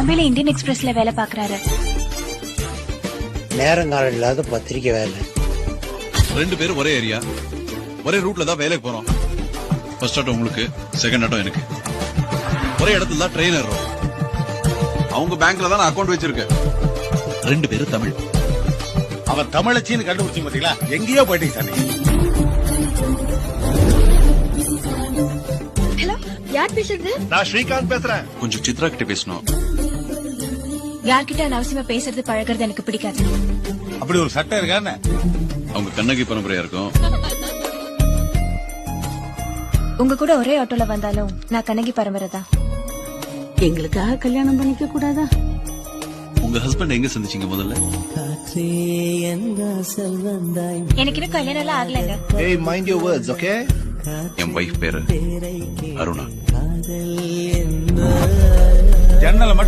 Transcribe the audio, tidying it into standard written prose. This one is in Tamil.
பாம்பேல இந்தியன் எக்ஸ்பிரஸ்ல வேலை பாக்குறாரு. நேரங்காலம் இல்லாத பத்திரிக்கை வேலை. 2 பேரும் ஒரே ஏரியா, ஒரே ரூட்ல தான் வேலைக்கு போறோம். ஃபர்ஸ்ட் ஆட்டோ உங்களுக்கு, செகண்ட் ஆட்டோ எனக்கு. ஒரே இடத்துல தான் ட்ரெயின் ஏறுறோம். அவங்க பேங்க்ல தான் அக்கௌண்ட் வச்சிருக்கேன். 2 பேரும் தமிழ். அவன் தமிழச்சின்னு கண்டுபிடிச்சு பாத்தீங்களா? எங்கேயோ போயிட்டீங்க சார். ஹலோ, யார் பேசுறது? நான் ஸ்ரீகாந்த் பேசுறேன். கொஞ்சம் சித்ரா கிட்ட பேசணும். யார்கிட்ட அனாவசியமா பேசுறது பழகிறது எனக்கு பிடிக்காது. அப்படி ஒரு சட்டம் இருக்கான்னு? அவங்க கண்ணகி பரம்பரையா இருக்கும். உங்க கூட ஒரே ஆட்டோல வந்தாலும் நான் கண்ணகி பரம்பரை தான். எங்களுக்காக கல்யாணம் பண்ணிக்க கூடாதா? உங்க ஹஸ்பண்ட் எங்க சந்திச்சீங்க முதல்ல? எனக்கு இன்னும் கல்யாணம் எல்லாம் ஆகலங்க. Hey, mind your words, okay? N wife பேரு அருணா. ஜன்னல மட்டும்